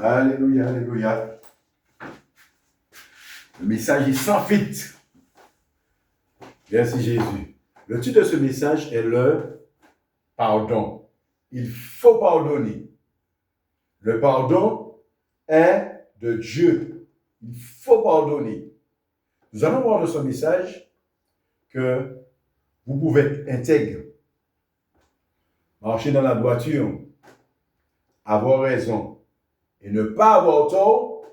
Alléluia, alléluia. Le message est sans fuite. Merci Jésus. Le titre de ce message est le pardon. Il faut pardonner. Le pardon est de Dieu. Il faut pardonner. Nous allons voir de ce message que vous pouvez être intègre, marcher dans la droiture, avoir raison et ne pas avoir tort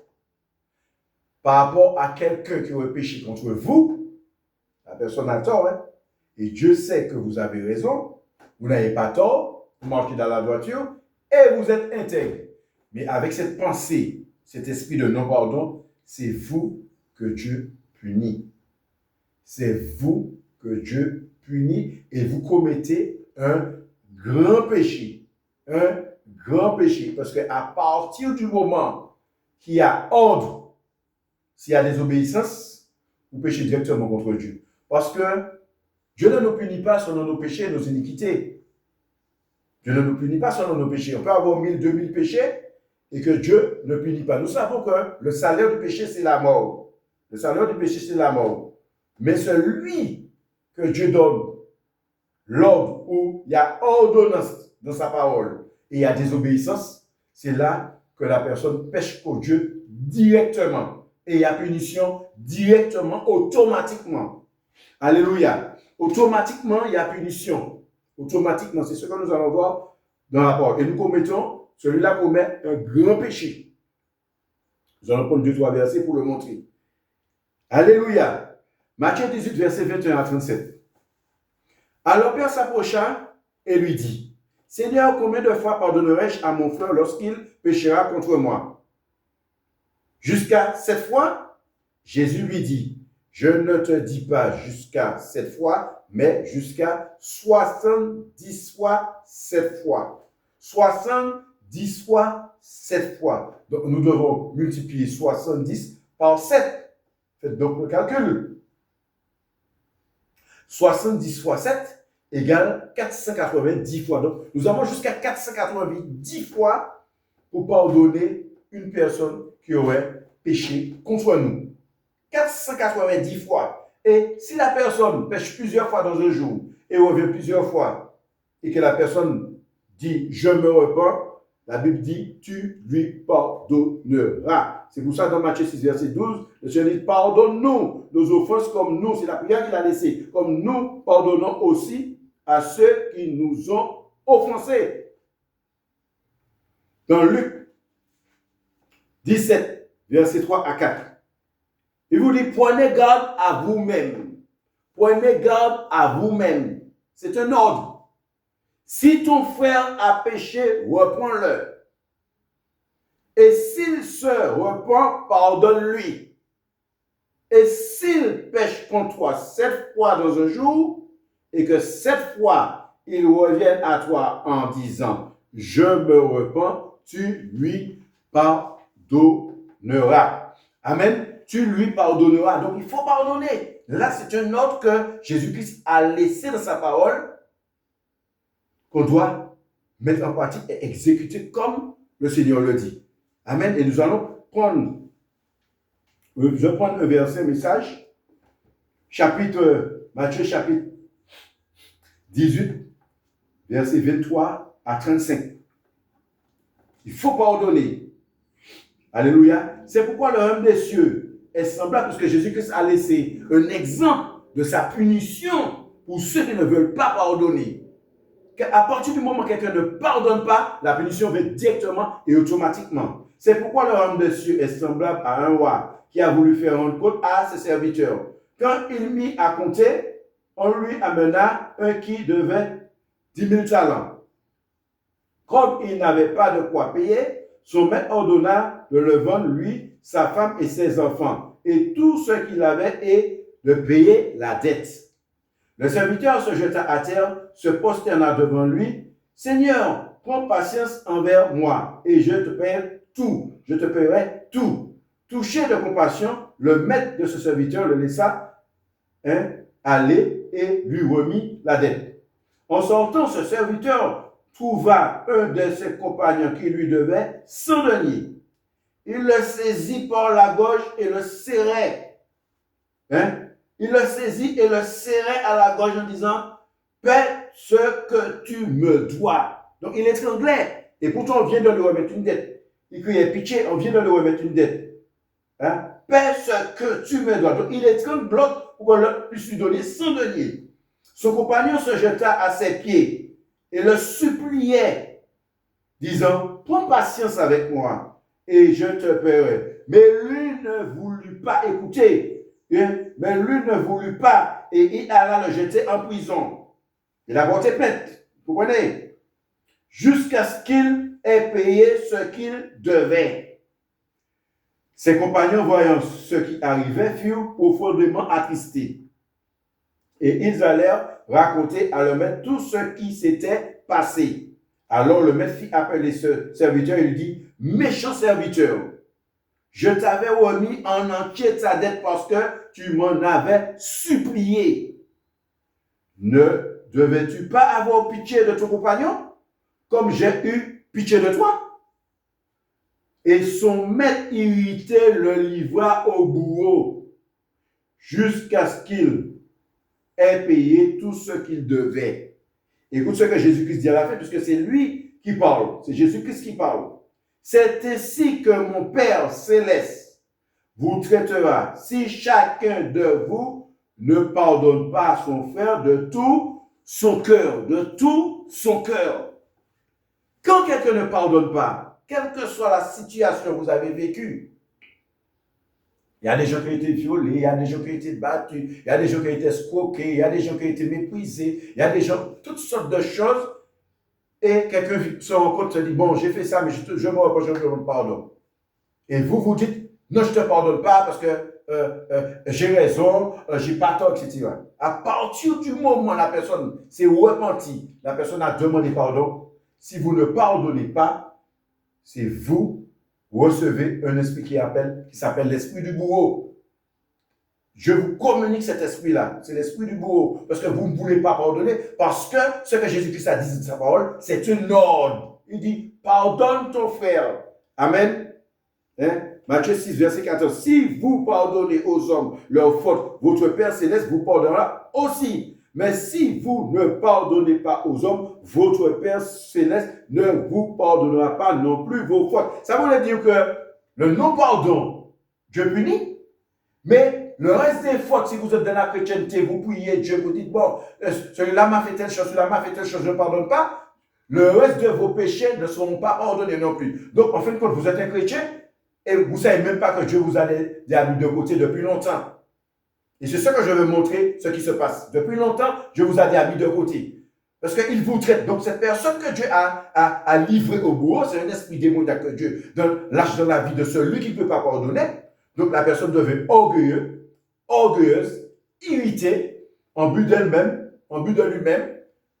par rapport à quelqu'un qui aurait péché contre vous. La personne a tort, hein? Et Dieu sait que vous avez raison, vous n'avez pas tort, vous marchez dans la droiture et vous êtes intègre. Mais avec cette pensée, cet esprit de non-pardon, c'est vous que Dieu punit. C'est vous que Dieu punit et vous commettez un grand péché. Un grand péché. Parce qu'à partir du moment qu'il y a ordre, s'il y a désobéissance, vous péchez directement contre Dieu. Parce que Dieu ne nous punit pas selon nos péchés et nos iniquités. Dieu ne nous punit pas selon nos péchés. On peut avoir 1000, 2000 péchés et que Dieu ne punit pas. Nous savons que le salaire du péché, c'est la mort. Le salaire du péché, c'est la mort. Mais celui que Dieu donne l'ordre où il y a ordonnance dans sa parole et il y a désobéissance, c'est là que la personne pêche pour Dieu directement. Et il y a punition directement, automatiquement. Alléluia. Automatiquement, il y a punition. Automatiquement, c'est ce que nous allons voir dans la parole. Et nous commettons, celui-là commet un grand péché. Nous allons prendre 2-3 versets pour le montrer. Alléluia. Matthieu 18, verset 21 à 37. Alors Pierre s'approcha et lui dit, Seigneur, combien de fois pardonnerai-je à mon frère lorsqu'il péchera contre moi? Jusqu'à 7 fois? Jésus lui dit, je ne te dis pas jusqu'à 7 fois, mais jusqu'à 70 fois 7 fois. 70 fois 7 fois. Donc nous devons multiplier 70 par 7. Faites donc le calcul. 70 fois 7 égale 490 fois. Donc, nous avons jusqu'à 490 fois pour pardonner une personne qui aurait péché contre nous. 490 fois. Et si la personne pêche plusieurs fois dans un jour et revient plusieurs fois et que la personne dit « je me repens », la Bible dit « tu lui pardonneras ». C'est pour ça dans Matthieu 6, verset 12, le Seigneur dit « pardonne-nous nos offenses comme nous », c'est la prière qu'il a laissée, « comme nous pardonnons aussi à ceux qui nous ont offensés ». Dans Luc 17, verset 3 à 4, il vous dit « prenez garde à vous-même ». Prenez garde à vous-même. C'est un ordre. Si ton frère a péché, reprends-le. Et s'il se repent, pardonne-lui. Et s'il pêche contre toi 7 fois dans un jour, et que 7 fois il revienne à toi en disant « je me repens », tu lui pardonneras. Amen. Tu lui pardonneras. Donc il faut pardonner. Là, c'est un ordre que Jésus-Christ a laissé dans sa parole, qu'on doit mettre en pratique et exécuter comme le Seigneur le dit. Amen. Et nous allons prendre, je vais prendre un verset, un message, Matthieu chapitre 18, verset 23 à 35. Il faut pardonner. Alléluia. C'est pourquoi le règne des cieux est semblable, parce que Jésus-Christ a laissé un exemple de sa punition pour ceux qui ne veulent pas pardonner. À partir du moment où quelqu'un ne pardonne pas, la punition vient directement et automatiquement. C'est pourquoi le royaume des cieux est semblable à un roi qui a voulu faire rendre compte à ses serviteurs. Quand il mit à compter, on lui amena un qui devait 10 000 talents. Comme il n'avait pas de quoi payer, son maître ordonna de le vendre, lui, sa femme et ses enfants, et tout ce qu'il avait, et de payer la dette. Le serviteur se jeta à terre, se prosterna devant lui. « Seigneur, prends patience envers moi, et je te paierai tout. Je te paierai tout. » Touché de compassion, le maître de ce serviteur le laissa aller et lui remit la dette. En sortant, ce serviteur trouva un de ses compagnons qui lui devait 100 deniers. il le saisit par la gorge et le serrait. Hein? Il le saisit et le serrait à la gorge en disant, paie ce que tu me dois. Donc il étranglait. Et pourtant, on vient de lui remettre une dette. Il criait pitié, on vient de lui remettre une dette. Hein? Paie ce que tu me dois. Donc il étrangle bloc pour qu'on puisse lui donner 100 deniers. Son compagnon se jeta à ses pieds et le suppliait, disant, prends patience avec moi et je te paierai. Mais lui ne voulut pas écouter. Mais lui ne voulut pas et il alla le jeter en prison. Il a porté plainte, vous comprenez? Jusqu'à ce qu'il ait payé ce qu'il devait. Ses compagnons, voyant ce qui arrivait, furent profondément attristés. Et ils allèrent raconter à leur maître tout ce qui s'était passé. Alors le maître fit appeler ce serviteur et lui dit, méchant serviteur, je t'avais remis en entier ta dette parce que tu m'en avais supplié. Ne devais-tu pas avoir pitié de ton compagnon, comme j'ai eu pitié de toi? Et son maître irrité le livra au bourreau, jusqu'à ce qu'il ait payé tout ce qu'il devait. Écoute ce que Jésus-Christ dit à la fin, puisque c'est lui qui parle, c'est Jésus-Christ qui parle. C'est ainsi que mon Père céleste vous traitera si chacun de vous ne pardonne pas à son frère de tout son cœur, de tout son cœur. Quand quelqu'un ne pardonne pas, quelle que soit la situation que vous avez vécue, il y a des gens qui ont été violés, il y a des gens qui ont été battus, il y a des gens qui ont été escroqués, il y a des gens qui ont été méprisés, il y a des gens, toutes sortes de choses. Et quelqu'un se rend compte, se dit, bon, j'ai fait ça, mais je me reproche, je demande pardon. Et vous vous dites, non, je ne te pardonne pas parce que j'ai raison, j'ai pas tort, etc. À partir du moment où la personne s'est repentie, la personne a demandé pardon, si vous ne pardonnez pas, c'est vous recevez un esprit qui s'appelle l'esprit du bourreau. Je vous communique cet esprit-là, c'est l'esprit du bourreau, parce que vous ne voulez pas pardonner, parce que ce que Jésus-Christ a dit de sa parole, c'est un ordre. Il dit, pardonne ton frère. Amen. Hein? Matthieu 6, verset 14. Si vous pardonnez aux hommes leurs fautes, votre Père céleste vous pardonnera aussi. Mais si vous ne pardonnez pas aux hommes, votre Père céleste ne vous pardonnera pas non plus vos fautes. Ça veut dire que le non-pardon, Dieu punit, mais le reste des fautes, si vous êtes dans la chrétienté, vous priez Dieu, vous dites, bon, celui-là m'a fait telle chose, celui-là m'a fait telle chose, je ne pardonne pas, le reste de vos péchés ne seront pas pardonnés non plus. Donc, en fin de compte, vous êtes un chrétien et vous ne savez même pas que Dieu vous a mis de côté depuis longtemps. Et c'est ce que je veux montrer, ce qui se passe. Depuis longtemps, Dieu vous a mis de côté. Parce qu'il vous traite. Donc, cette personne que Dieu a livrée au bourreau, c'est un esprit démoniaque que Dieu lâche dans la vie de celui qui ne peut pas pardonner. Donc, la personne devient orgueilleuse, irritée, en but d'elle-même, en but de lui-même.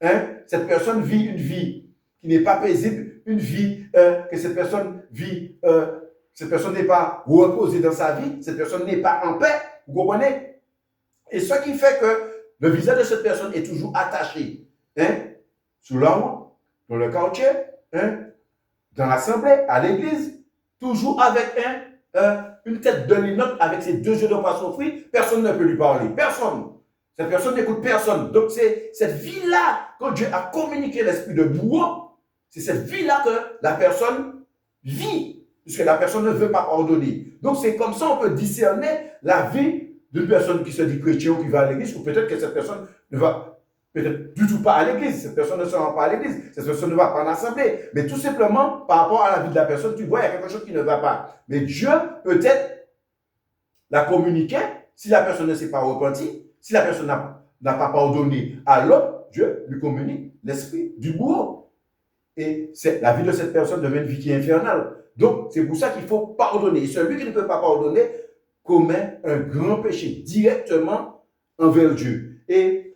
Hein? Cette personne vit une vie qui n'est pas paisible, une vie que cette personne vit, cette personne n'est pas reposée dans sa vie, cette personne n'est pas en paix, vous comprenez? Et ce qui fait que le visage de cette personne est toujours attaché, hein? Sous l'arbre, dans le quartier, hein? Dans l'assemblée, à l'église, toujours avec une tête de linotte, avec ses deux yeux de poisson frit, personne ne peut lui parler, personne. Cette personne n'écoute personne. Donc c'est cette vie-là, quand Dieu a communiqué l'esprit de bourreau, c'est cette vie-là que la personne vit, puisque la personne ne veut pas pardonner. Donc c'est comme ça on peut discerner la vie d'une personne qui se dit chrétien ou qui va à l'église, ou peut-être que cette personne ne va peut-être du tout pas à l'église, cette personne ne se rend pas à l'église, cette personne ne va pas en assemblée. Mais tout simplement, par rapport à la vie de la personne, tu vois, il y a quelque chose qui ne va pas. Mais Dieu peut-être la communiquer si la personne ne s'est pas repentie, si la personne n'a pas pardonné à l'autre, Dieu lui communique l'esprit du bourreau. Et la vie de cette personne devient une vie qui est infernale. Donc, c'est pour ça qu'il faut pardonner. Et celui qui ne peut pas pardonner commet un grand péché directement envers Dieu. Et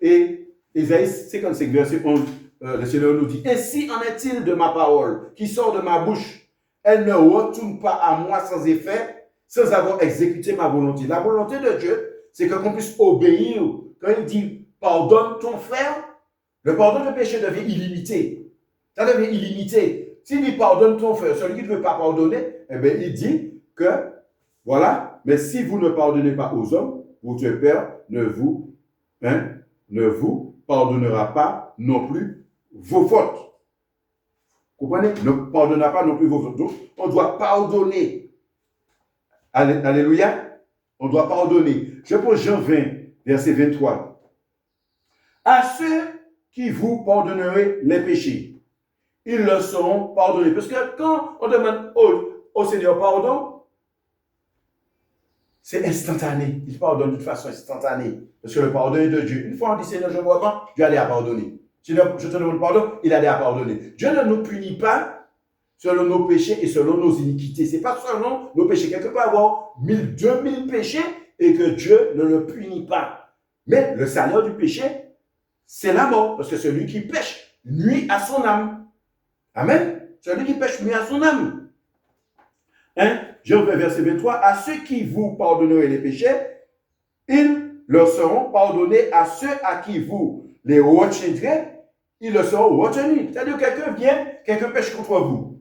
Ésaïe 55, verset 11, le Seigneur nous dit, « Ainsi en est-il de ma parole qui sort de ma bouche. Elle ne retourne pas à moi sans effet, sans avoir exécuté ma volonté. » La volonté de Dieu, c'est qu'on puisse obéir. Quand il dit, « Pardonne ton frère », le pardon de péché devient illimité. Ça devient illimité. s'il dit pardonne ton frère, celui qui ne veut pas pardonner, eh bien, il dit que, voilà, mais si vous ne pardonnez pas aux hommes, votre Père ne vous pardonnera pas non plus vos fautes. Vous comprenez? Ne pardonnera pas non plus vos fautes. Donc, on doit pardonner. Alléluia. On doit pardonner. Je prends Jean 20, verset 23. À ceux qui vous pardonnerez les péchés, ils leur seront pardonnés. Parce que quand on demande au Seigneur pardon, c'est instantané. Il pardonne de toute façon instantanée. Parce que le pardon est de Dieu. Une fois on dit Seigneur, je ne vois pas, Dieu a dit à pardonner. Seigneur, je te demande pardon, il a dit à pardonner. Dieu ne nous punit pas selon nos péchés et selon nos iniquités. Ce n'est pas selon nos péchés. Quelqu'un peut avoir 1000, 2000 péchés et que Dieu ne le punit pas. Mais le salaire du péché, c'est la mort. Parce que celui qui pêche nuit à son âme. Amen. Celui qui pêche nuit à son âme. Hein? Jean 20, verset 23. À ceux qui vous pardonnerez les péchés, ils leur seront pardonnés. À ceux à qui vous les retiendrez, ils le seront retenus. C'est-à-dire quelqu'un vient, quelqu'un pêche contre vous.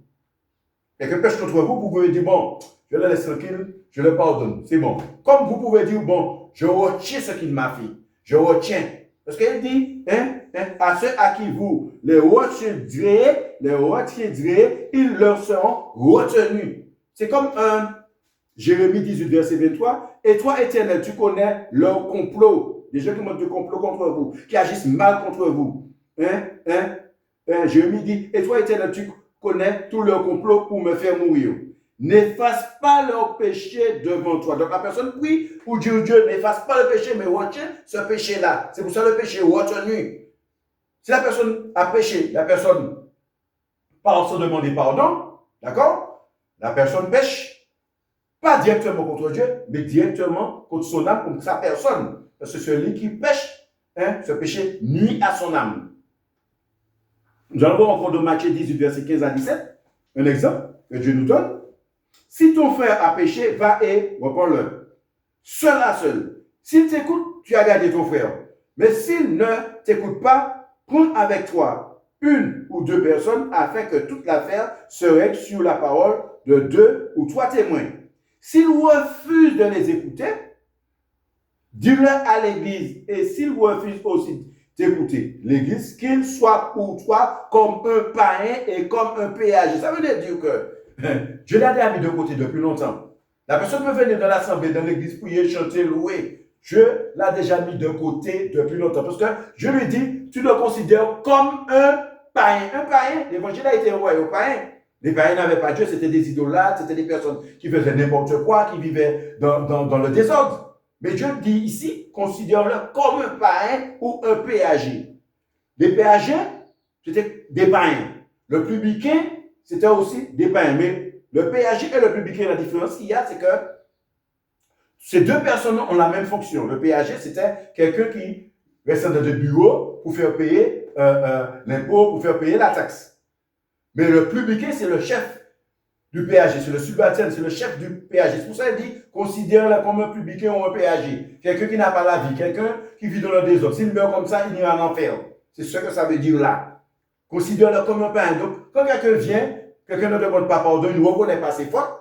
Quelqu'un pêche contre vous, vous pouvez dire, bon, je le laisse tranquille, je le pardonne, c'est bon. Comme vous pouvez dire, bon, je retiens ce qu'il m'a fait. Je retiens. Parce qu'il dit, à ceux à qui vous les retiendrez, ils leur seront retenus. C'est comme Jérémie 18, verset 23. Et toi, Éternel, tu connais leur complot. Des gens qui montent de complot contre vous, qui agissent mal contre vous. Jérémie dit, et toi, Éternel, tu connais tout leur complot pour me faire mourir. N'efface pas leur péché devant toi. Donc la personne prie pour dire Dieu, n'efface pas le péché, mais retiens ce péché-là. C'est pour ça le péché est retenu. Si la personne a péché, la personne parle sans demander pardon, d'accord? La personne pêche, pas directement contre Dieu, mais directement contre son âme, contre sa personne. Parce que celui qui pêche, ce péché nuit à son âme. Nous allons voir encore dans Matthieu 18, verset 15 à 17, un exemple que Dieu nous donne. Si ton frère a péché, va et reprends-le. Seul à seul. S'il t'écoute, tu as gardé ton frère. Mais s'il ne t'écoute pas, prends avec toi une ou deux personnes afin que toute l'affaire se règle sur la parole de 2 ou 3 témoins. S'il refuse de les écouter, dis-le à l'église. Et s'il refuse aussi d'écouter l'église, qu'il soit pour toi comme un païen et comme un péager. Ça veut dire que Dieu l'a déjà mis de côté depuis longtemps. La personne peut venir dans l'assemblée, dans l'église, prier, chanter, louer. Dieu l'a déjà mis de côté depuis longtemps. Parce que je lui dis, tu le considères comme un païen. Un païen, l'évangile a été envoyé aux païens. Les païens n'avaient pas Dieu, c'était des idolâtres, c'était des personnes qui faisaient n'importe quoi, qui vivaient dans le désordre. Mais Dieu dit ici, considère-le comme un païen ou un péager. Les péagers, c'était des païens. Le publicain, c'était aussi des païens. Mais le péager et le publicain, la différence qu'il y a, c'est que ces deux personnes ont la même fonction. Le péager, c'était quelqu'un qui restait dans le bureau pour faire payer l'impôt, pour faire payer la taxe. Mais le publicain, c'est le chef du péager, c'est le subalterne, c'est le chef du péager. C'est pour ça qu'il dit, considère-le comme un publicain ou un péager. Quelqu'un qui n'a pas la vie, quelqu'un qui vit dans le désordre. S'il meurt comme ça, il ira en enfer. C'est ce que ça veut dire là. Considère-le comme un païen. Donc, quand quelqu'un vient, quelqu'un ne demande pas pardon, il ne reconnaît pas ses fautes,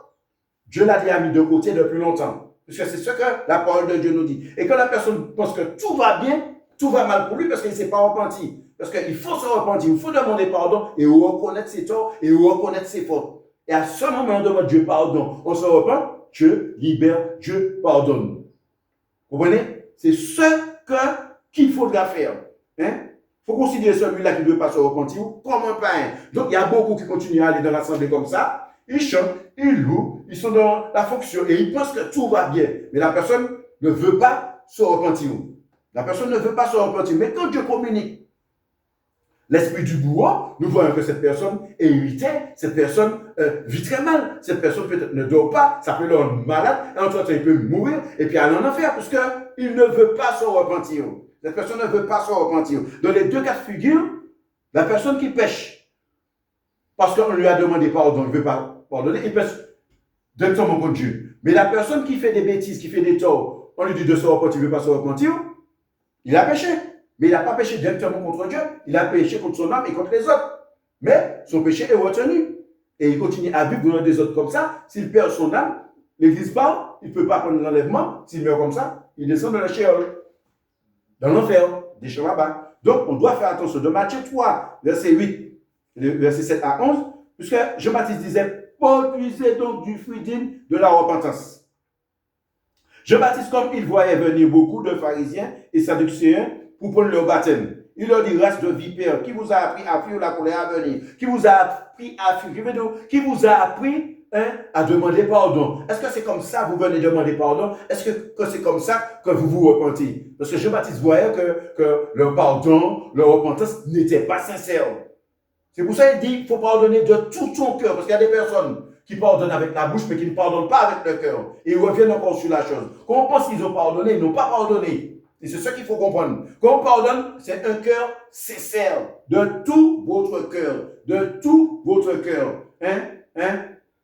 Dieu l'a déjà mis de côté depuis longtemps. Parce que c'est ce que la parole de Dieu nous dit. Et quand la personne pense que tout va bien, tout va mal pour lui parce qu'il ne s'est pas repenti. Parce qu'il faut se repentir, il faut demander pardon et reconnaître ses torts et reconnaître ses fautes. Et à ce moment, on demande Dieu pardon. On se repent, Dieu libère, Dieu pardonne. Vous comprenez? C'est ce qu'il faudra faire. Il faut considérer celui-là qui ne veut pas se repentir comme un païen. Donc, il y a beaucoup qui continuent à aller dans l'assemblée comme ça. Ils chantent, ils louent, ils sont dans la fonction et ils pensent que tout va bien. Mais la personne ne veut pas se repentir. La personne ne veut pas se repentir. Mais quand Dieu communique l'esprit du bourreau, nous voyons que cette personne est irritée, cette personne vit très mal, cette personne peut-être ne dort pas, ça peut le rendre malade, et entre-temps il peut mourir, et puis aller en enfer, parce qu'il ne veut pas se repentir. Cette personne ne veut pas se repentir. Dans les deux cas de figure, la personne qui pêche, parce qu'on lui a demandé pardon, il ne veut pas pardonner, il pêche directement contre Dieu. Mais la personne qui fait des bêtises, qui fait des torts, on lui dit de se repentir, il ne veut pas se repentir, il a péché. Mais il n'a pas péché directement contre Dieu, il a péché contre son âme et contre les autres. Mais son péché est retenu. et il continue à vivre dans des autres comme ça, s'il perd son âme, l'Église parle, il ne peut pas prendre l'enlèvement, s'il meurt comme ça, il descend dans la Sheol, dans l'enfer, des gens là-bas. Donc, on doit faire attention. De Matthieu 3, verset 8, verset 7 à 11, puisque Jean-Baptiste disait, produisez donc du fruit digne de la repentance. Jean-Baptiste, comme il voyait venir beaucoup de pharisiens et sadducéens pour prendre leur baptême, il leur dit, race de vipères, qui vous a appris à fuir la colère à venir? Qui vous a appris à fuir? Qui vous a appris à demander pardon? Est-ce que c'est comme ça que vous venez demander pardon? Est-ce que c'est comme ça que vous vous repentez? Parce que Jean-Baptiste voyait que leur pardon, leur repentance n'était pas sincère. C'est pour ça qu'il dit qu'il faut pardonner de tout son cœur. Parce qu'il y a des personnes qui pardonnent avec la bouche, mais qui ne pardonnent pas avec le cœur. Et ils reviennent encore sur la chose. Quand on pense qu'ils ont pardonné, ils n'ont pas pardonné. Et c'est ce qu'il faut comprendre. Quand on pardonne, c'est un cœur sincère. De tout votre cœur. De tout votre cœur.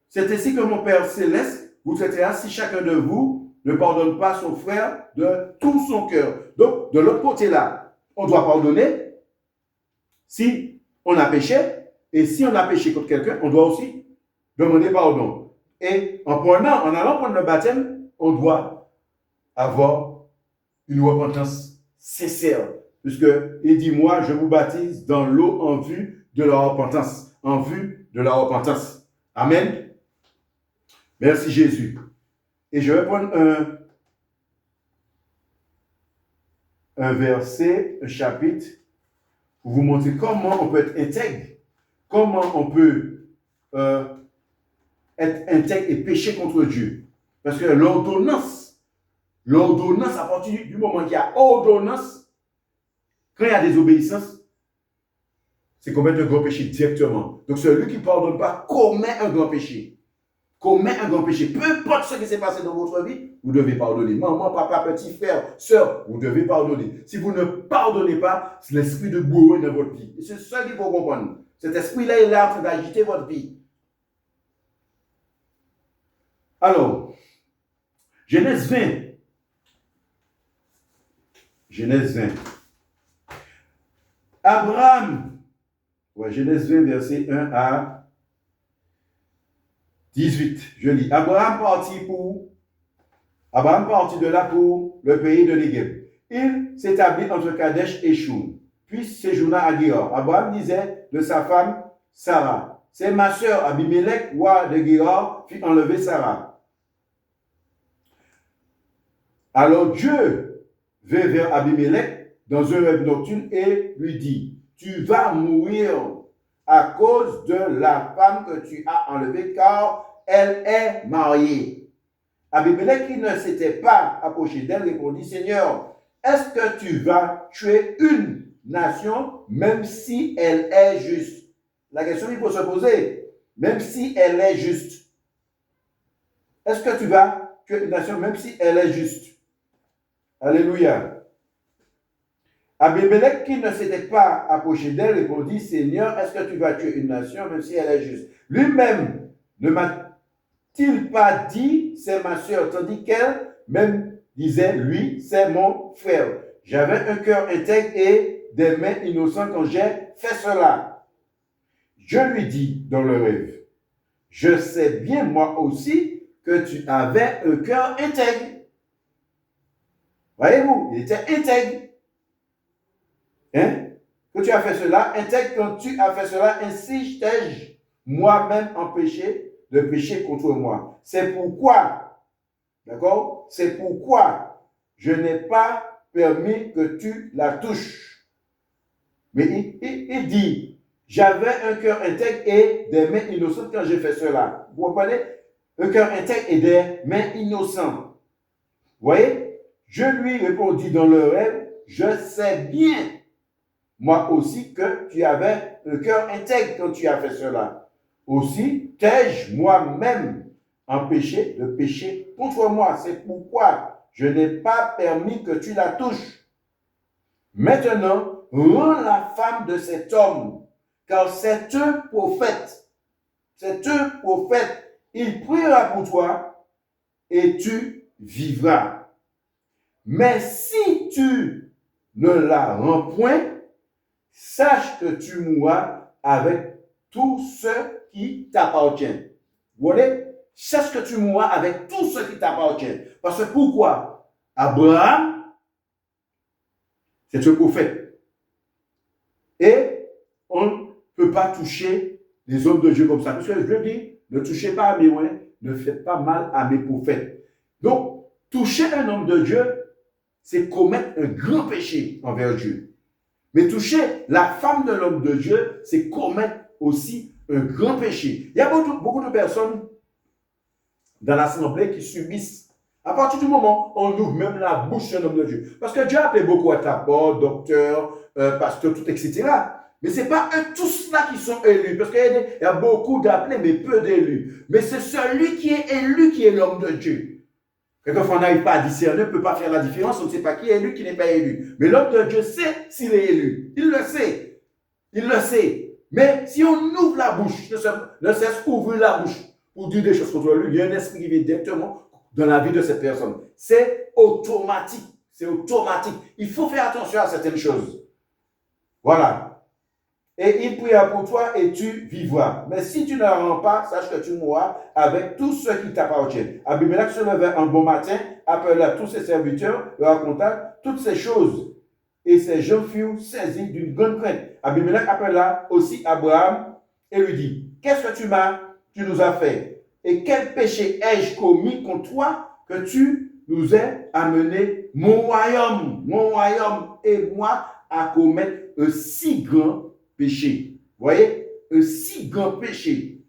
C'est ainsi que mon Père Céleste vous traitera si chacun de vous ne pardonne pas son frère de tout son cœur. Donc, de l'autre côté là, on doit pardonner si on a péché. Et si on a péché contre quelqu'un, on doit aussi demander pardon. Et en allant prendre le baptême, on doit avoir une repentance sincère. Puisque il dit, moi, je vous baptise dans l'eau en vue de la repentance. En vue de la repentance. Amen. Merci Jésus. Et je vais prendre un verset, un chapitre, pour vous montrer comment on peut être intègre. Comment on peut être intègre et pécher contre Dieu. Parce que l'ordonnance, à partir du moment qu'il y a ordonnance, quand il y a désobéissance, c'est commettre un grand péché directement. Donc celui qui ne pardonne pas commet un grand péché. Commet un grand péché. Peu importe ce qui s'est passé dans votre vie, vous devez pardonner. Maman, papa, petit frère, soeur, vous devez pardonner. Si vous ne pardonnez pas, c'est l'esprit de bourreau dans votre vie. Et c'est ça qu'il faut comprendre. Cet esprit-là, il est là en train d'agiter votre vie. Alors, Genèse 20. Genèse 20. Abraham, Genèse 20, verset 1 à 18. Je lis. Abraham partit de là pour le pays de Néguev. Il s'établit entre Kadesh et Shur, puis séjourna à Guérar. Abraham disait de sa femme Sarah, c'est ma sœur. Abimelech, roi de Guérar, fit enlever Sarah. Alors Dieu vint vers Abimelech dans un rêve nocturne et lui dit, tu vas mourir à cause de la femme que tu as enlevée, car elle est mariée. Abimelech, qui ne s'était pas approché d'elle, répondit, Seigneur, est-ce que tu vas tuer une nation, même si elle est juste? La question qu'il faut se poser, même si elle est juste. Est-ce que tu vas tuer une nation, même si elle est juste? Alléluia. Abimelech, qui ne s'était pas approché d'elle, répondit, Seigneur, est-ce que tu vas tuer une nation, même si elle est juste? Lui-même ne m'a-t-il pas dit, c'est ma sœur, tandis qu'elle même disait, lui, c'est mon frère. J'avais un cœur intègre et des mains innocentes quand j'ai fait cela. Je lui dis dans le rêve, je sais bien moi aussi que tu avais un cœur intègre. Voyez-vous, il était intègre. Que tu as fait cela, intègre quand tu as fait cela, ainsi t'ai-je moi-même empêché de pécher contre moi. C'est pourquoi, d'accord? C'est pourquoi je n'ai pas permis que tu la touches. Mais il dit, j'avais un cœur intègre et des mains innocentes quand j'ai fait cela. Vous comprenez? Un cœur intègre et des mains innocentes. Vous voyez? Je lui répondis dans le rêve, je sais bien moi aussi que tu avais un cœur intègre quand tu as fait cela. Aussi, t'ai-je moi-même empêché de pécher contre moi. C'est pourquoi je n'ai pas permis que tu la touches. Maintenant, rends la femme de cet homme, car c'est un prophète. C'est un prophète. Il priera pour toi et tu vivras. Mais si tu ne la rends point, sache que tu mourras avec tous ceux qui t'appartient. Vous voyez? Cherche que tu mourras avec tout ce qui t'appartient. Parce que pourquoi? Abraham, c'est un prophète. Et on ne peut pas toucher les hommes de Dieu comme ça. Parce que je dis, ne touchez pas à mes oins, ne faites pas mal à mes prophètes. Donc, toucher un homme de Dieu, c'est commettre un grand péché envers Dieu. Mais toucher la femme de l'homme de Dieu, c'est commettre aussi un grand péché. Il y a beaucoup de personnes dans l'assemblée qui subissent. À partir du moment où on ouvre même la bouche d'un homme de Dieu. Parce que Dieu a appelé beaucoup à tapeur, docteur, pasteur, tout, etc. Mais ce n'est pas eux tous là qui sont élus. Parce qu'il y a beaucoup d'appelés, mais peu d'élus. Mais c'est celui qui est élu qui est l'homme de Dieu. Quelquefois, on n'arrive pas à discerner, on ne peut pas faire la différence, on ne sait pas qui est élu, qui n'est pas élu. Mais l'homme de Dieu sait s'il est élu. Il le sait. Il le sait. Mais si on ouvre la bouche, ne cesse ouvrir la bouche pour dire des choses contre lui, il y a un esprit qui vient directement dans la vie de cette personne. C'est automatique. C'est automatique. Il faut faire attention à certaines choses. Voilà. Et il priera pour toi et tu vivras. Mais si tu ne rends pas, sache que tu mourras avec tout ce qui t'appartient. Abimelech se levait un bon matin, appela tous ses serviteurs, leur raconta toutes ces choses. Et ces gens furent saisis d'une grande crainte. Abimelech appela aussi Abraham et lui dit, qu'est-ce que tu nous as fait? Et quel péché ai-je commis contre toi que tu nous aies amené mon royaume et moi à commettre un si grand péché? Vous voyez? Un si grand péché.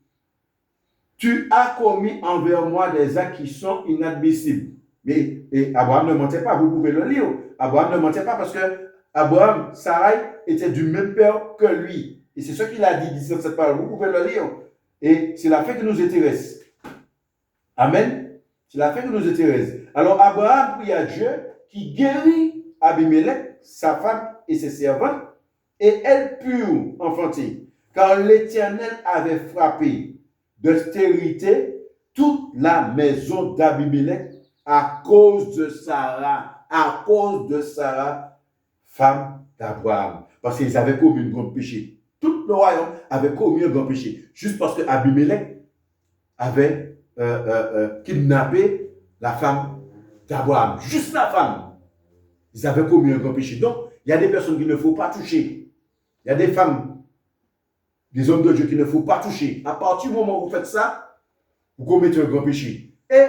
Tu as commis envers moi des actes qui sont inadmissibles. Mais Abraham ne mentait pas, vous pouvez le lire. Abraham ne mentait pas parce que Abraham, Sarai, était du même père que lui. Et c'est ce qu'il a dit dans cette parole. Vous pouvez le lire. Et c'est la fin qui nous intéresse. Amen. C'est la fin qui nous intéresse. Alors Abraham prie à Dieu qui guérit Abimelech, sa femme et ses servantes, et elles purent enfanter. Car l'Éternel avait frappé de stérilité toute la maison d'Abimelech à cause de Sarah, femme d'Abraham. Parce qu'ils avaient commis un grand péché. Tout le royaume avait commis un grand péché. Juste parce que Abimelech avait kidnappé la femme d'Abraham. Juste la femme. Ils avaient commis un grand péché. Donc, il y a des personnes qu'il ne faut pas toucher. Il y a des femmes, des hommes de Dieu qu'il ne faut pas toucher. À partir du moment où vous faites ça, vous commettez un grand péché. Et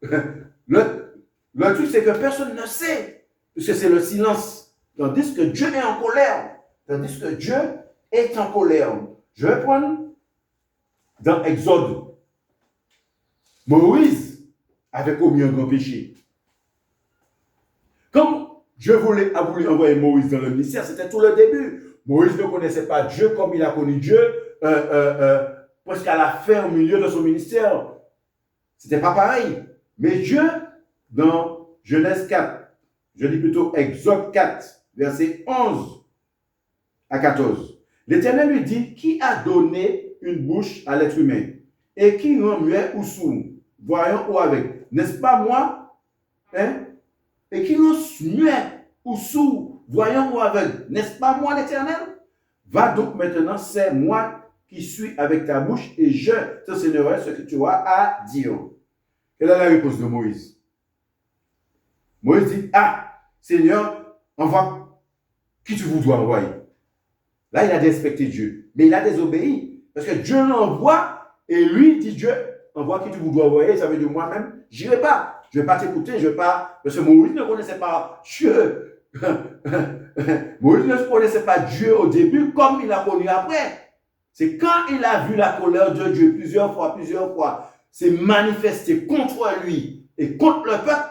le truc, c'est que personne ne sait. Parce que c'est le silence. Tandis que Dieu est en colère. Je vais prendre dans Exode. Moïse avait commis un grand péché. Comme Dieu a voulu envoyer Moïse dans le ministère, c'était tout le début. Moïse ne connaissait pas Dieu comme il a connu Dieu presque à la fin, au milieu de son ministère. C'était pas pareil. Mais Dieu, dans Genèse 4, je dis plutôt Exode 4, versets 11 à 14, l'Éternel lui dit, qui a donné une bouche à l'être humain et qui rend muet ou sourd? Voyons où avec. N'est-ce pas moi? Hein? Et qui rend muet ou sourd? Voyons où avec. N'est-ce pas moi l'Éternel? Va donc maintenant, c'est moi qui suis avec ta bouche et je t'enseignerai ce que tu as à dire. Quelle est la réponse de Moïse? Moïse dit, ah, Seigneur, envoie qui tu voudras envoyer. Là, il a respecté Dieu, mais il a désobéi. Parce que Dieu l'envoie et lui dit, Dieu, envoie qui tu voudras envoyer. Ça veut dire moi-même, je n'irai pas. Je ne vais pas t'écouter, je ne vais pas. Parce que Moïse ne connaissait pas Dieu. Moïse ne connaissait pas Dieu au début comme il l'a connu après. C'est quand il a vu la colère de Dieu plusieurs fois, s'est manifesté contre lui et contre le peuple.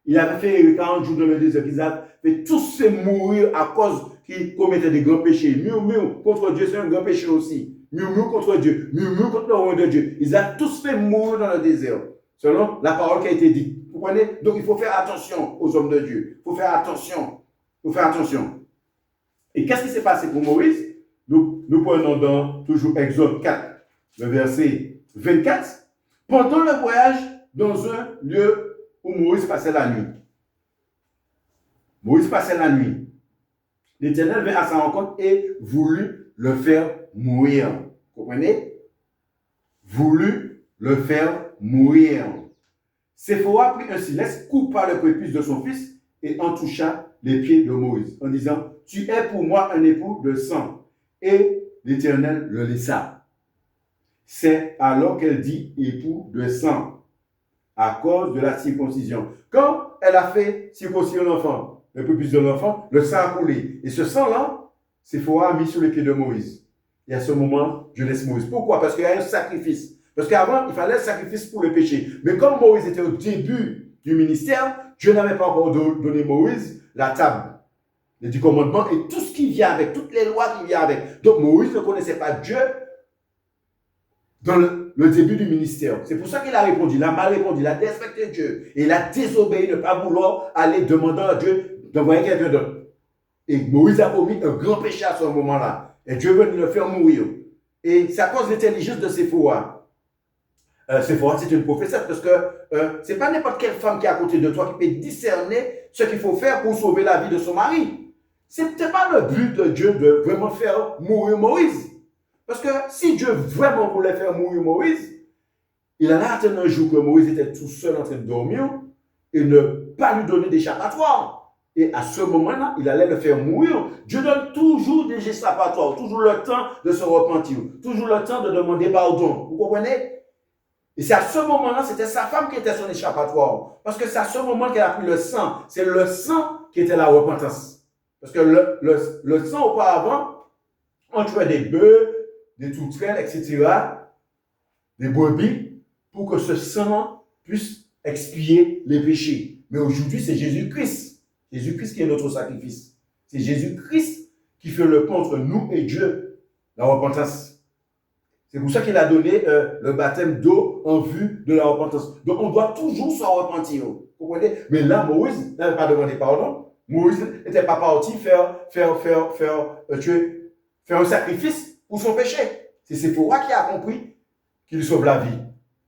Il avait fait 40 jours dans le désert, ils avaient fait tous se mourir à cause qu'ils commettaient des grands péchés. Murmure contre Dieu, c'est un grand péché aussi. Murmure contre Dieu, murmure contre le roi de Dieu. Ils ont tous fait mourir dans le désert, selon la parole qui a été dite. Vous comprenez? Donc il faut faire attention aux hommes de Dieu. Il faut faire attention. Et qu'est-ce qui s'est passé pour Moïse? Nous prenons dans toujours Exode 4, le verset 24. Pendant le voyage dans un lieu où Moïse passait la nuit. L'Éternel vint à sa rencontre et voulut le faire mourir. comprenez, voulut le faire mourir. Séphora prit un silex, coupa le prépuce de son fils et en toucha les pieds de Moïse, en disant, tu es pour moi un époux de sang. Et l'Éternel le laissa. C'est alors qu'elle dit époux de sang, à cause de la circoncision. Quand elle a fait circoncire l'enfant, le prépuce de l'enfant, le sang a coulé. Et ce sang-là, Séphora a mis sur les pieds de Moïse. Et à ce moment, je laisse Moïse. Pourquoi? Parce qu'il y a un sacrifice. Parce qu'avant, il fallait un sacrifice pour le péché. Mais comme Moïse était au début du ministère, Dieu n'avait pas encore donné Moïse la table, les 10 commandements et tout ce qui vient avec, toutes les lois qui viennent avec. Donc Moïse ne connaissait pas Dieu dans le début du ministère. C'est pour ça qu'il a répondu, il a mal répondu, il a dérespecté Dieu. Et il a désobéi, ne pas vouloir aller demander à Dieu d'envoyer quelqu'un d'autre. Et Moïse a commis un grand péché à ce moment-là. Et Dieu veut le faire mourir. Et c'est à cause de l'intelligence de Séphora. Séphora, c'est une prophétesse parce que c'est pas n'importe quelle femme qui est à côté de toi qui peut discerner ce qu'il faut faire pour sauver la vie de son mari. C'était pas le but de Dieu de vraiment faire mourir Moïse. Parce que si Dieu vraiment voulait faire mourir Moïse, il allait attendre un jour que Moïse était tout seul en train de dormir et ne pas lui donner d'échappatoire. Et à ce moment-là, il allait le faire mourir. Dieu donne toujours des échappatoires, toujours le temps de se repentir, toujours le temps de demander pardon. Vous comprenez? Et c'est à ce moment-là, c'était sa femme qui était son échappatoire. Parce que c'est à ce moment qu'elle a pris le sang. C'est le sang qui était la repentance. Parce que le sang auparavant, on tuait des bœufs, des tourterelles, etc., des brebis, pour que ce sang puisse expier les péchés. Mais aujourd'hui, c'est Jésus-Christ. Jésus-Christ qui est notre sacrifice. C'est Jésus-Christ qui fait le pont entre nous et Dieu, la repentance. C'est pour ça qu'il a donné le baptême d'eau en vue de la repentance. Donc, on doit toujours se repentir. Vous comprenez? Mais là, Moïse n'avait pas demandé pardon. Moïse n'était pas parti faire un sacrifice pour son péché. C'est Séphora qui a compris qu'il sauve la vie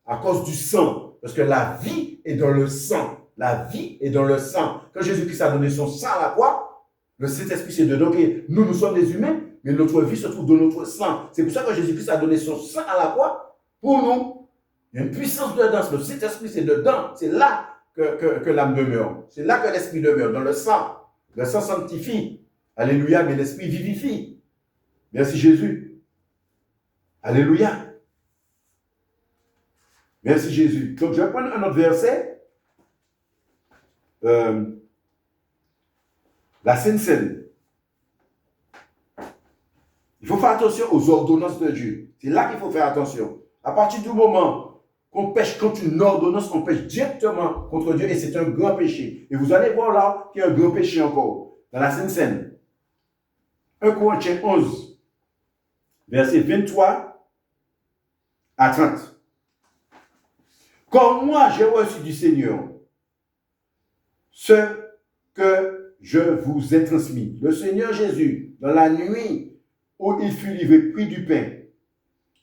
à cause du sang. Parce que la vie est dans le sang. La vie est dans le sang. Quand Jésus-Christ a donné son sang à la croix, le Saint-Esprit s'est dedans. Okay, nous sommes des humains, mais notre vie se trouve dans notre sang. C'est pour ça que Jésus-Christ a donné son sang à la croix pour nous. Il y a une puissance dedans. Le Saint-Esprit, c'est dedans. C'est là que l'âme demeure. C'est là que l'Esprit demeure, dans le sang. Le sang sanctifie. Alléluia, mais l'Esprit vivifie. Merci Jésus. Alléluia. Merci Jésus. Donc, je vais prendre un autre verset. La Sainte Seine. Il faut faire attention aux ordonnances de Dieu. C'est là qu'il faut faire attention. À partir du moment qu'on pêche contre une ordonnance, on pêche directement contre Dieu et c'est un grand péché. Et vous allez voir là qu'il y a un grand péché encore dans la Sainte Seine. 1 Corinthiens 11, versets 23 à 30. Comme moi j'ai reçu du Seigneur ce que je vous ai transmis. Le Seigneur Jésus, dans la nuit où il fut livré, prit du pain,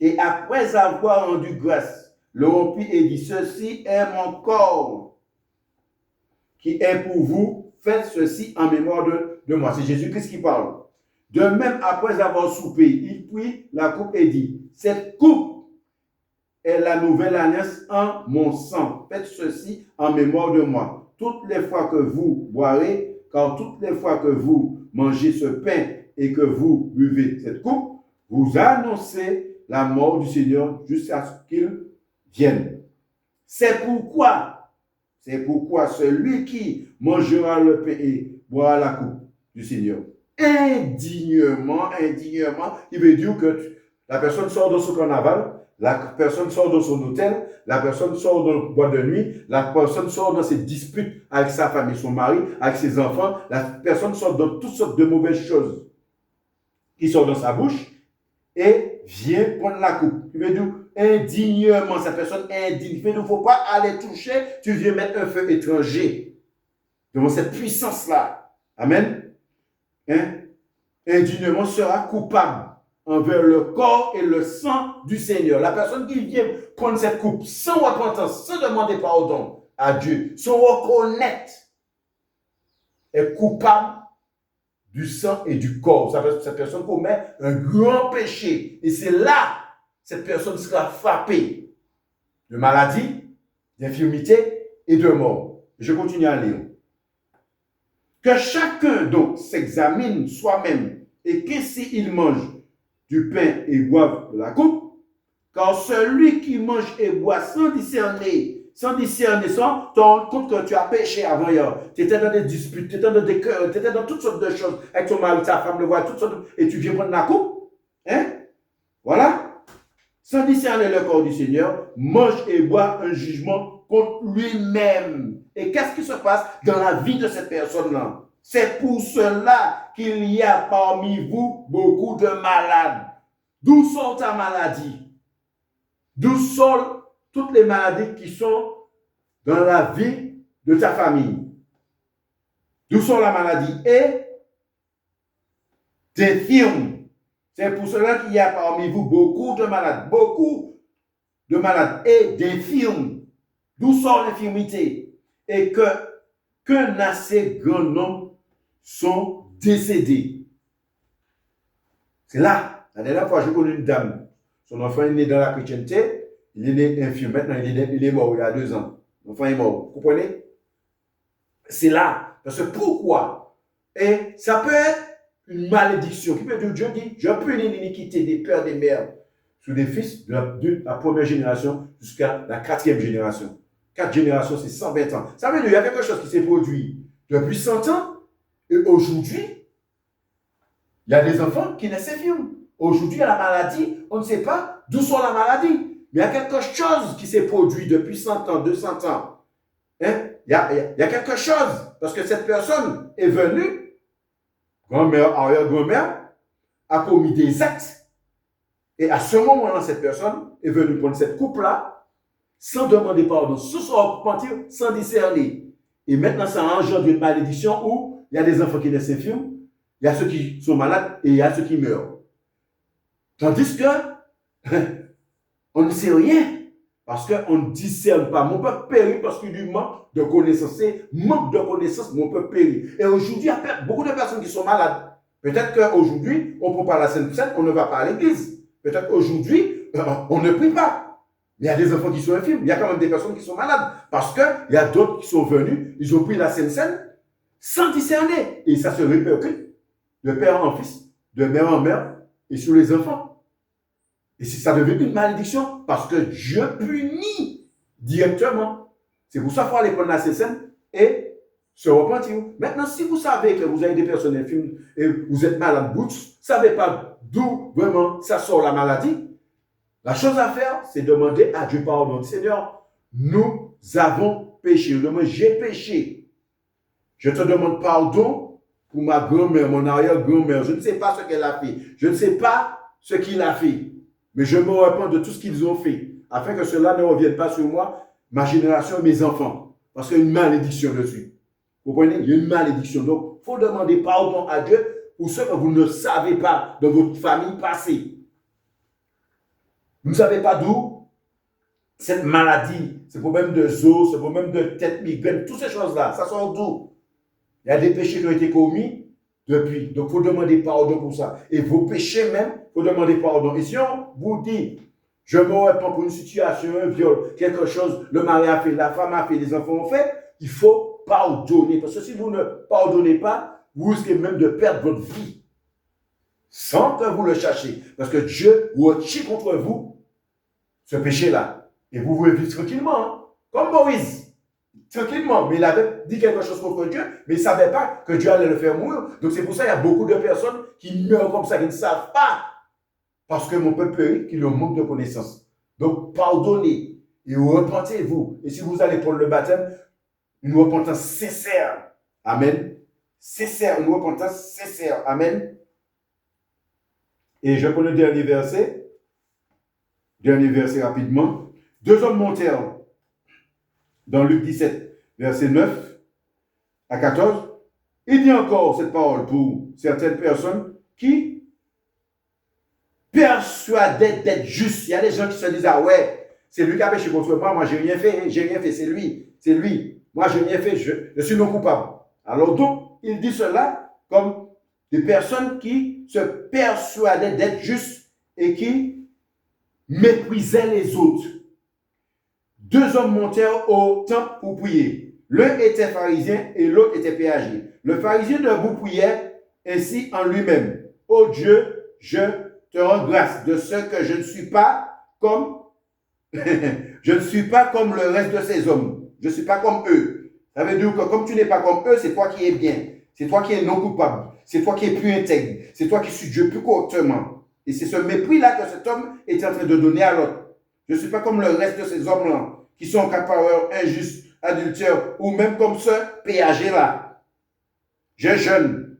et après avoir rendu grâce, le rompit et dit, ceci est mon corps, qui est pour vous, faites ceci en mémoire de moi. C'est Jésus-Christ qui parle. De même, après avoir soupé, il prit la coupe et dit, cette coupe est la nouvelle alliance en mon sang. Faites ceci en mémoire de moi. Toutes les fois que vous boirez, car toutes les fois que vous mangez ce pain et que vous buvez cette coupe, vous annoncez la mort du Seigneur jusqu'à ce qu'il vienne. C'est pourquoi celui qui mangera le pain et boira la coupe du Seigneur indignement, il veut dire que la personne sort de son carnaval, la personne sort de son hôtel, la personne sort dans le boîte de nuit, la personne sort dans ses disputes avec sa famille, son mari, avec ses enfants, la personne sort dans toutes sortes de mauvaises choses qui sortent dans sa bouche et vient prendre la coupe. Il veut dire indignement, cette personne est indigne. Il ne faut pas aller toucher, tu viens mettre un feu étranger devant cette puissance-là. Amen. Indignement sera coupable envers le corps et le sang du Seigneur. La personne qui vient prendre cette coupe sans repentance, sans demander pardon à Dieu, sans reconnaître, est coupable du sang et du corps. Cette personne commet un grand péché. Et c'est là cette personne sera frappée de maladie, d'infirmité et de mort. Je continue à lire. Que chacun donc s'examine soi-même et qu'ainsi il mange du pain et boive de la coupe, car celui qui mange et boit sans discerner, sans te rendre compte que tu as péché avant hier, tu étais dans des disputes, tu étais dans des cœurs, tu étais dans toutes sortes de choses avec ton mari, ta femme, le voit, toutes sortes et tu viens prendre la coupe, hein? Voilà. Sans discerner le corps du Seigneur, mange et boit un jugement contre lui-même. Et qu'est-ce qui se passe dans la vie de cette personne-là? C'est pour cela qu'il y a parmi vous beaucoup de malades. D'où sort ta maladie? D'où sortent toutes les maladies qui sont dans la vie de ta famille? D'où sort la maladie? Et d'infirmes. C'est pour cela qu'il y a parmi vous beaucoup de malades et d'infirmes. D'où sort l'infirmité? Et qu'un assez grand nombre sont décédés. C'est là. La dernière fois, j'ai connu une dame. Son enfant est né dans la chrétienté. Il est né infirme. Maintenant, il est mort il y a 2 ans. L'enfant est mort. Vous comprenez? C'est là. Parce que pourquoi? Et ça peut être une malédiction. Dieu dit, je punis l'iniquité des pères et des mères sur les fils de la première génération jusqu'à la 4e génération. 4 générations, c'est 120 ans. Ça veut dire qu'il y a quelque chose qui s'est produit depuis 100 ans. Et aujourd'hui, il y a des enfants qui naissent infirmes. Aujourd'hui, il y a la maladie. On ne sait pas d'où sort la maladie. Mais il y a quelque chose qui s'est produit depuis 100 ans, 200 ans. Hein? Il y a quelque chose. Parce que cette personne est venue, grand-mère, arrière-grand-mère, a commis des actes. Et à ce moment-là, cette personne est venue prendre cette coupe-là, sans demander pardon, sans se repentir, sans discerner. Et maintenant, ça engendre une malédiction où il y a des enfants qui naissent infirmes, il y a ceux qui sont malades et il y a ceux qui meurent. Tandis que on ne sait rien parce qu'on ne discerne pas. Mon peuple périt parce qu'il lui manque de connaissances. C'est manque de connaissances, mon peuple périt. Et aujourd'hui, il y a beaucoup de personnes qui sont malades. Peut-être qu'aujourd'hui, on ne prend pas la Sainte Seine, on ne va pas à l'église. Peut-être qu'aujourd'hui, on ne prie pas. Il y a des enfants qui sont infirmes. Il y a quand même des personnes qui sont malades. Parce qu'il y a d'autres qui sont venus, ils ont pris la Sainte Seine sans discerner. Et ça se répercute de père en fils, de mère en mère et sur les enfants. Et ça devient une malédiction parce que Dieu punit directement. C'est pour ça qu'il faut aller prendre la Sainte Seine et se repentir. Maintenant, si vous savez que vous avez des personnes infirmes et vous êtes malade, vous ne savez pas d'où vraiment ça sort la maladie, la chose à faire, c'est demander à Dieu pardon. Seigneur, nous avons péché. J'ai péché. Je te demande pardon pour ma grand-mère, mon arrière-grand-mère. Je ne sais pas ce qu'elle a fait. Je ne sais pas ce qu'il a fait. Mais je me repens de tout ce qu'ils ont fait, afin que cela ne revienne pas sur moi, ma génération et mes enfants. Parce qu'il y a une malédiction dessus. Vous comprenez? Il y a une malédiction. Donc, il faut demander pardon à Dieu pour ce que vous ne savez pas de votre famille passée. Vous ne savez pas d'où cette maladie, ce problème de os, ce problème de tête, migraine, toutes ces choses-là, ça sort d'où? Il y a des péchés qui ont été commis depuis. Donc, il faut demander pardon pour ça. Et vos péchés même, il faut demander pardon. Et si on vous dit, je me repens pour une situation, un viol, quelque chose, le mari a fait, la femme a fait, les enfants ont fait, il faut pardonner. Parce que si vous ne pardonnez pas, vous risquez même de perdre votre vie. Sans que vous le cherchiez. Parce que Dieu retire contre vous ce péché-là. Et vous pouvez vivre tranquillement. Hein? Comme Moïse. Tranquillement. Mais il avait dit quelque chose contre Dieu, mais il ne savait pas que Dieu allait le faire mourir. Donc c'est pour ça qu'il y a beaucoup de personnes qui meurent comme ça, qui ne savent pas. Parce que mon peuple périt, qui le manque de connaissance. Donc pardonnez et repentez-vous. Et si vous allez prendre le baptême, une repentance sincère. Amen. Sincère, une repentance sincère. Amen. Et je prends le dernier verset. Dernier verset rapidement. 2 hommes montèrent dans Luc 17, verset 9 à 14. Il dit encore cette parole pour certaines personnes qui persuadaient d'être justes. Il y a des gens qui se disent, ah ouais, c'est lui qui a péché contre moi, moi j'ai rien fait, c'est lui. Moi j'ai rien fait, je suis non coupable. Alors donc, il dit cela comme des personnes qui se persuadaient d'être justes et qui méprisaient les autres. Deux hommes montèrent au temple pour prier. L'un était pharisien et l'autre était péager. Le pharisien debout priait ainsi en lui-même. Ô Dieu, je te rends grâce de ce que je ne suis pas comme je ne suis pas comme le reste de ces hommes. Je ne suis pas comme eux. Ça veut dire que comme tu n'es pas comme eux, c'est toi qui es bien. C'est toi qui es non coupable. C'est toi qui es plus intègre. C'est toi qui suis Dieu plus correctement. Et c'est ce mépris-là que cet homme est en train de donner à l'autre. Je ne suis pas comme le reste de ces hommes-là qui sont capareurs, injustes, adultères ou même comme ce péager-là. Je jeûne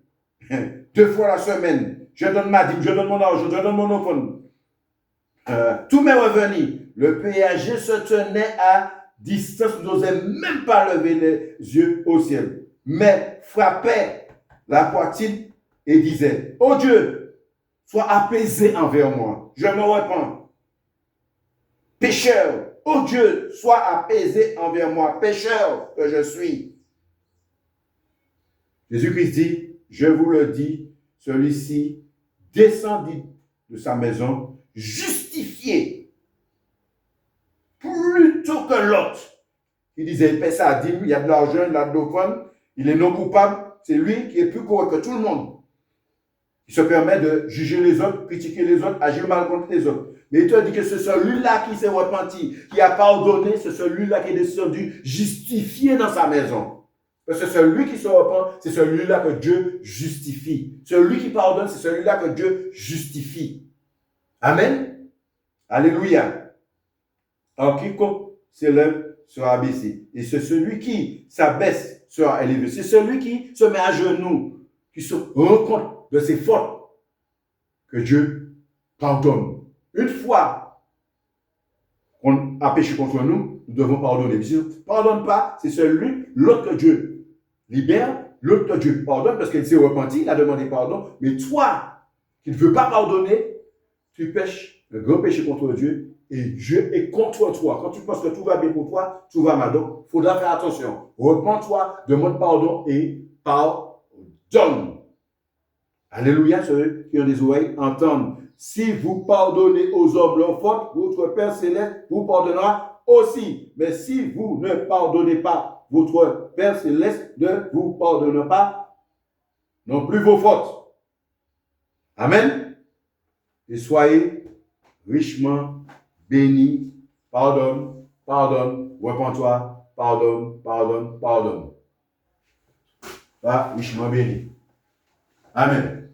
2 fois la semaine. Je donne ma dîme, je donne mon argent, je donne mon offrande. Tous mes revenus. Le péager se tenait à distance, n'osait même pas lever les yeux au ciel, mais frappait la poitrine et disait, oh Dieu, sois apaisé envers moi, je me repens. Pécheur, oh Dieu, sois apaisé envers moi, pécheur que je suis. Jésus-Christ dit, je vous le dis, celui-ci descendit de sa maison justifié plutôt que l'autre. Il disait, il paie ça à 10 000, il y a de l'argent, il a de l'offrande, il est non coupable, c'est lui qui est plus correct que tout le monde. Il se permet de juger les autres, critiquer les autres, agir mal contre les autres. Mais il te dit que c'est celui-là qui s'est repenti, qui a pardonné, c'est celui-là qui est descendu, justifié dans sa maison. Parce que celui qui se repent, c'est celui-là que Dieu justifie. Celui qui pardonne, c'est celui-là que Dieu justifie. Amen. Alléluia. Alors, quiconque s'élève sera abaissé. Et c'est celui qui s'abaisse sera élevé. C'est celui qui se met à genoux, qui se rend compte de ses fautes, que Dieu pardonne. Une fois qu'on a péché contre nous, nous devons pardonner. Si on ne pardonne pas, c'est celui, l'autre que Dieu libère, l'autre que Dieu pardonne, parce qu'il s'est repenti, il a demandé pardon. Mais toi, qui ne veux pas pardonner, tu pêches le grand péché contre Dieu, et Dieu est contre toi. Quand tu penses que tout va bien pour toi, tout va mal. Donc, il faudra faire attention. Repends-toi, demande pardon et pardonne. Alléluia, ceux qui ont des oreilles entendent. Si vous pardonnez aux hommes leurs fautes, votre Père Céleste vous pardonnera aussi. Mais si vous ne pardonnez pas, votre Père Céleste ne vous pardonnera pas non plus vos fautes. Amen. Et soyez richement bénis. Pardonne, pardonne, repens-toi, pardonne, pardonne, pardonne. Va richement béni. Amen.